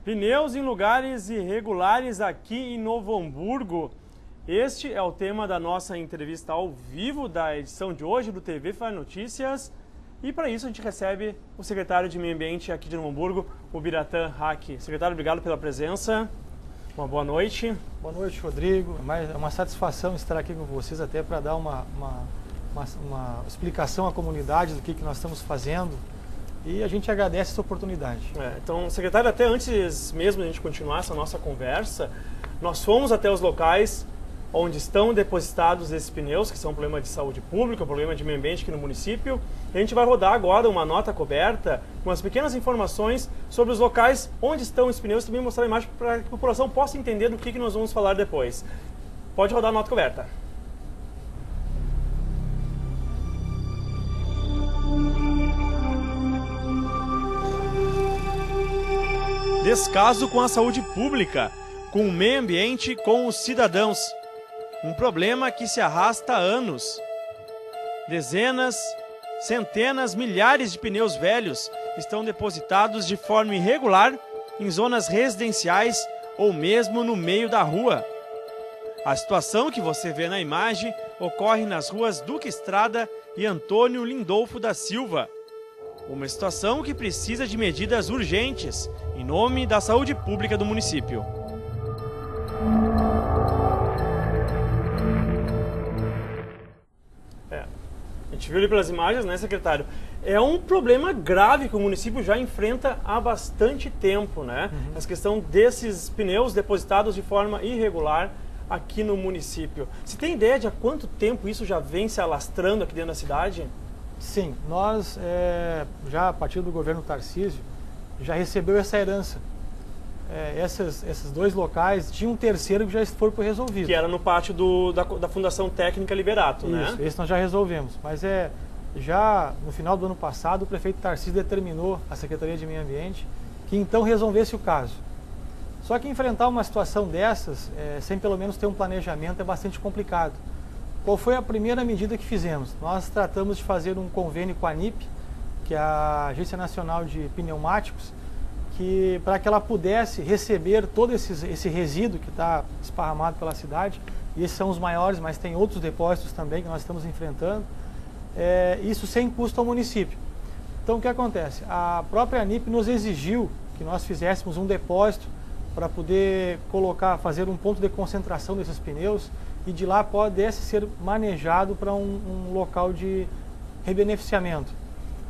Pneus em lugares irregulares aqui em Novo Hamburgo. Este é o tema da nossa entrevista ao vivo da edição de hoje do TV Faz Notícias. E para isso a gente recebe o secretário de Meio Ambiente aqui de Novo Hamburgo, o Biratã Haque. Secretário, obrigado pela presença. Uma boa noite. Boa noite, Rodrigo. É uma satisfação estar aqui com vocês até para dar uma explicação à comunidade do que nós estamos fazendo. E a gente agradece essa oportunidade. Então, secretário, até antes mesmo de a gente continuar essa nossa conversa, nós fomos até os locais onde estão depositados esses pneus, que são um problema de saúde pública, um problema de meio ambiente aqui no município. E a gente vai rodar agora uma nota coberta com as pequenas informações sobre os locais onde estão esses pneus e também mostrar a imagem para que a população possa entender do que nós vamos falar depois. Pode rodar a nota coberta. Descaso com a saúde pública, com o meio ambiente, com os cidadãos. Um problema que se arrasta há anos. Dezenas, centenas, milhares de pneus velhos estão depositados de forma irregular em zonas residenciais ou mesmo no meio da rua. A situação que você vê na imagem ocorre nas ruas Duque Estrada e Antônio Lindolfo da Silva. Uma situação que precisa de medidas urgentes, em nome da saúde pública do município. A gente viu ali pelas imagens, né, secretário? É um problema grave que o município já enfrenta há bastante tempo, né? Essa questão desses pneus depositados de forma irregular aqui no município. Você tem ideia de há quanto tempo isso já vem se alastrando aqui dentro da cidade? Sim, nós, já a partir do governo Tarcísio, já recebeu essa herança. Esses dois locais, tinha um terceiro que já foi resolvido. Que era no pátio da Fundação Técnica Liberato, né? Isso, esse nós já resolvemos. Mas já no final do ano passado, o prefeito Tarcísio determinou à Secretaria de Meio Ambiente que então resolvesse o caso. Só que enfrentar uma situação dessas, sem pelo menos ter um planejamento, é bastante complicado. Qual foi a primeira medida que fizemos? Nós tratamos de fazer um convênio com a ANIP, que é a Agência Nacional de Pneumáticos, para que ela pudesse receber todo esse resíduo que está esparramado pela cidade. E esses são os maiores, mas tem outros depósitos também que nós estamos enfrentando. Isso sem custo ao município. Então o que acontece? A própria ANIP nos exigiu que nós fizéssemos um depósito para poder fazer um ponto de concentração desses pneus e de lá pudesse ser manejado para um local de rebeneficiamento.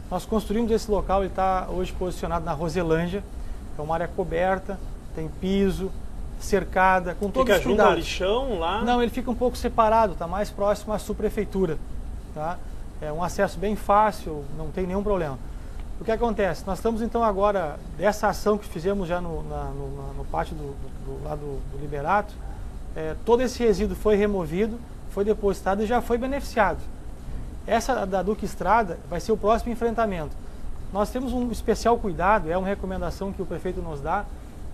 Nós construímos esse local, ele está hoje posicionado na Roselândia, é uma área coberta, tem piso, cercada, com todos os cuidados. Fica junto ao lixão lá? Não, ele fica um pouco separado, está mais próximo à subprefeitura. Tá? É um acesso bem fácil, não tem nenhum problema. O que acontece? Nós estamos então agora, dessa ação que fizemos já no pátio do lado do Liberato, todo esse resíduo foi removido, foi depositado e já foi beneficiado. Essa da Duque Estrada vai ser o próximo enfrentamento. Nós temos um especial cuidado, é uma recomendação que o prefeito nos dá,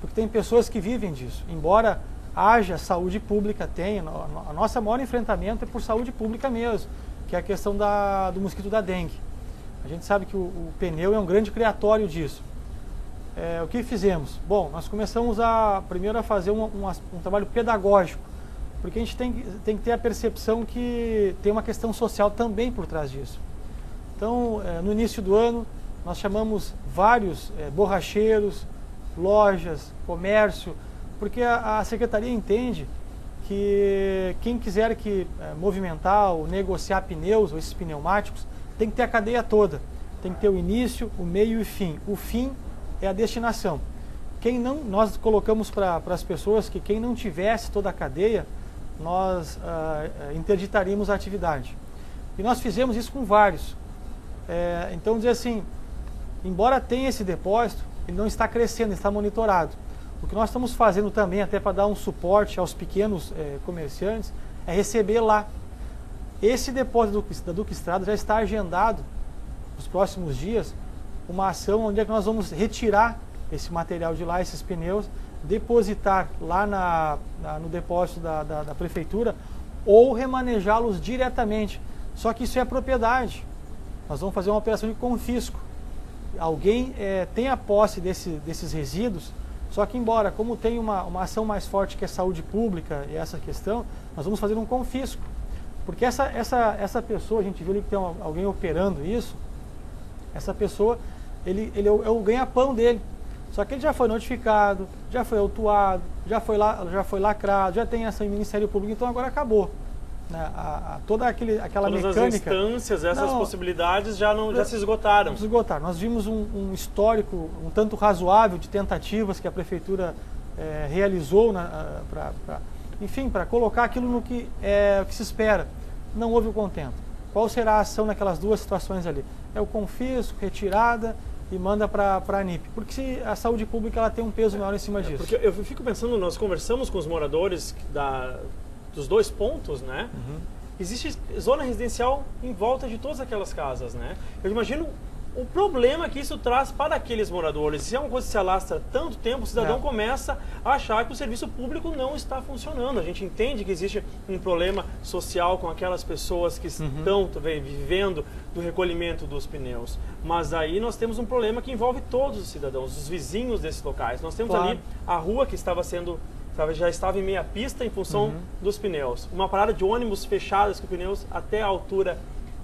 porque tem pessoas que vivem disso. Embora haja saúde pública, a nossa maior enfrentamento é por saúde pública mesmo, que é a questão do mosquito da dengue. A gente sabe que o pneu é um grande criatório disso. O que fizemos? Bom, nós começamos primeiro a fazer um trabalho pedagógico, porque a gente tem que ter a percepção que tem uma questão social também por trás disso. Então, no início do ano, nós chamamos vários borracheiros, lojas, comércio, porque a Secretaria entende que quem quiser movimentar ou negociar pneus ou esses pneumáticos, tem que ter a cadeia toda. Tem que ter o início, o meio e o fim. O fim é a destinação. Nós colocamos para as pessoas que quem não tivesse toda a cadeia, nós interditaríamos a atividade. E nós fizemos isso com vários. Então, dizer assim, embora tenha esse depósito, ele não está crescendo, está monitorado. O que nós estamos fazendo também, até para dar um suporte aos pequenos comerciantes, é receber lá. Esse depósito da Duque Estrada já está agendado, nos próximos dias, uma ação onde é que nós vamos retirar esse material de lá, esses pneus, depositar lá no depósito da prefeitura ou remanejá-los diretamente. Só que isso é propriedade. Nós vamos fazer uma operação de confisco. Alguém tem a posse desses resíduos, Só que embora, como tem uma ação mais forte que é saúde pública e essa questão, nós vamos fazer um confisco. Porque essa pessoa, a gente viu ali que tem alguém operando isso, essa pessoa, ele é o ganha-pão dele. Só que ele já foi notificado, já foi autuado, já foi lacrado, já tem ação em Ministério Público, então agora acabou. Né? Toda aquela Todas mecânica... as instâncias, essas possibilidades já se esgotaram. Se esgotaram. Nós vimos um histórico um tanto razoável de tentativas que a Prefeitura realizou, para colocar aquilo no que se espera. Não houve o contento. Qual será a ação naquelas duas situações ali? É o confisco, retirada e manda para a ANIP. Porque a saúde pública ela tem um peso maior em cima disso. Porque eu fico pensando, nós conversamos com os moradores dos dois pontos, né? Uhum. Existe zona residencial em volta de todas aquelas casas, né? Eu imagino o problema que isso traz para aqueles moradores. Se é uma coisa que se alastra tanto tempo, o cidadão começa a achar que o serviço público não está funcionando. A gente entende que existe um problema social com aquelas pessoas que estão vivendo do recolhimento dos pneus. Mas aí nós temos um problema que envolve todos os cidadãos, os vizinhos desses locais. Nós temos ali a rua que já estava em meia pista em função dos pneus. Uma parada de ônibus fechadas com pneus até a altura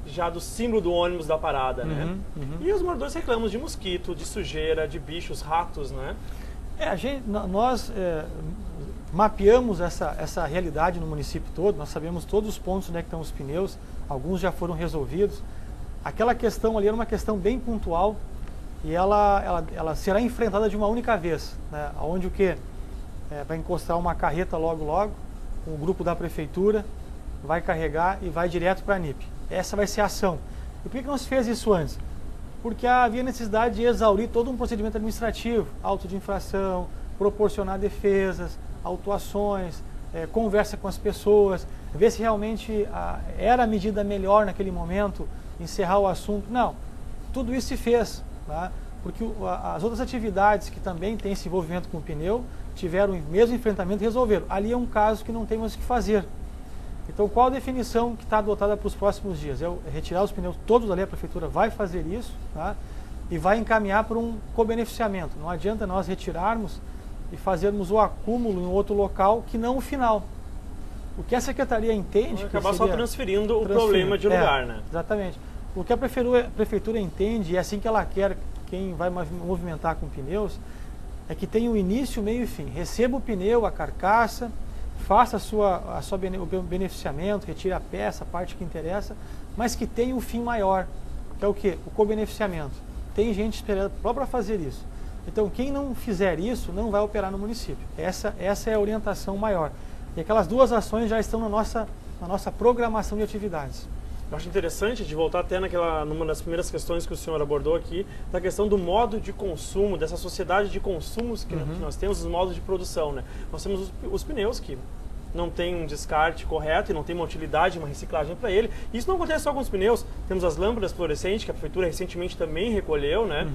já do símbolo do ônibus da parada, né? E os moradores reclamam de mosquito, de sujeira, de bichos, ratos, né? Nós mapeamos essa realidade no município todo, nós sabemos todos os pontos onde estão os pneus, alguns já foram resolvidos. Aquela questão ali era uma questão bem pontual e ela será enfrentada de uma única vez, né? Onde o quê? Vai encostar uma carreta logo, com o grupo da prefeitura, vai carregar e vai direto para a ANIP. Essa vai ser a ação. E por que não se fez isso antes? Porque havia necessidade de exaurir todo um procedimento administrativo, auto de infração, proporcionar defesas, autuações, conversa com as pessoas, ver se realmente era a medida melhor naquele momento, encerrar o assunto. Não, tudo isso se fez, tá? Porque as outras atividades que também têm esse envolvimento com o pneu tiveram o mesmo enfrentamento e resolveram. Ali é um caso que não tem mais o que fazer. Então, qual a definição que está adotada para os próximos dias? É retirar os pneus todos ali, a Prefeitura vai fazer isso, tá? E vai encaminhar para um cobeneficiamento. Não adianta nós retirarmos e fazermos o acúmulo em outro local que não o final. O que a Secretaria entende... Vai acabar só transferindo o problema de lugar, né? Exatamente. O que a Prefeitura entende, e é assim que ela quer, quem vai movimentar com pneus, é que tenha o início, meio e fim. Receba o pneu, a carcaça, faça o beneficiamento, retire a peça, a parte que interessa, mas que tenha um fim maior, que é o quê? O cobeneficiamento. Tem gente esperando para fazer isso. Então, quem não fizer isso, não vai operar no município. Essa é a orientação maior. E aquelas duas ações já estão na nossa programação de atividades. Eu acho interessante de voltar até numa das primeiras questões que o senhor abordou aqui, da questão do modo de consumo, dessa sociedade de consumos que nós temos, os modos de produção, né? Nós temos os pneus que não tem um descarte correto e não tem uma utilidade, uma reciclagem para ele. Isso não acontece só com os pneus. Temos as lâmpadas fluorescentes, que a Prefeitura recentemente também recolheu, né?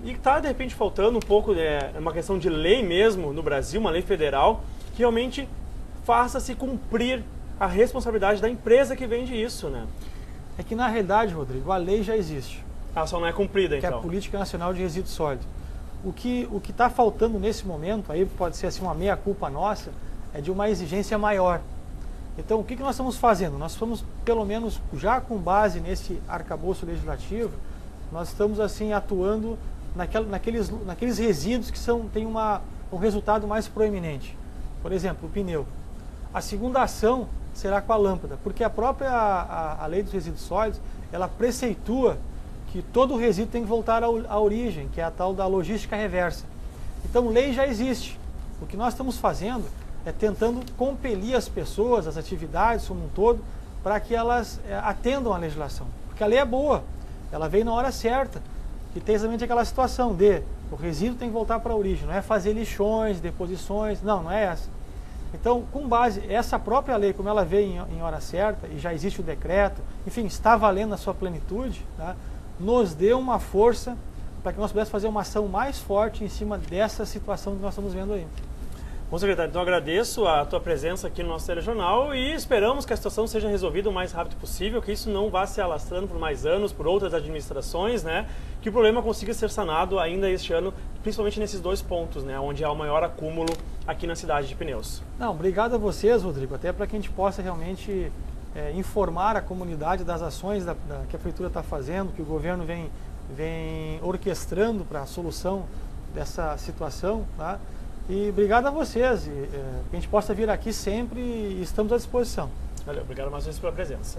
E está, de repente, faltando um pouco, uma questão de lei mesmo no Brasil, uma lei federal, que realmente faça-se cumprir a responsabilidade da empresa que vende isso, né? É que, na realidade, Rodrigo, a lei já existe. Ela só não é cumprida, então. Que é a Política Nacional de Resíduos Sólidos. O que está faltando nesse momento, aí pode ser assim uma meia-culpa nossa, é de uma exigência maior. Então, o que nós estamos fazendo? Nós estamos, pelo menos, já com base nesse arcabouço legislativo, nós estamos assim atuando naqueles resíduos que têm um resultado mais proeminente. Por exemplo, o pneu. A segunda ação será com a lâmpada, porque a própria a lei dos resíduos sólidos, ela preceitua que todo resíduo tem que voltar à origem, que é a tal da logística reversa. Então, lei já existe. O que nós estamos fazendo é tentando compelir as pessoas, as atividades como um todo, para que elas atendam à legislação. Porque a lei é boa, ela veio na hora certa, e tem exatamente aquela situação de o resíduo tem que voltar para a origem, não é fazer lixões, deposições, não é essa. Então, com base, essa própria lei, como ela veio em hora certa, e já existe o decreto, enfim, está valendo na sua plenitude, tá? Nos deu uma força para que nós pudéssemos fazer uma ação mais forte em cima dessa situação que nós estamos vendo aí. Bom, secretário, então agradeço a tua presença aqui no nosso telejornal e esperamos que a situação seja resolvida o mais rápido possível, que isso não vá se alastrando por mais anos, por outras administrações, né? Que o problema consiga ser sanado ainda este ano principalmente nesses dois pontos, né, onde há o maior acúmulo aqui na cidade de pneus. Não, obrigado a vocês, Rodrigo, até para que a gente possa realmente informar a comunidade das ações que a Prefeitura está fazendo, que o governo vem orquestrando para a solução dessa situação, tá? E obrigado a vocês, que a gente possa vir aqui sempre e estamos à disposição. Valeu, obrigado mais uma vez pela presença.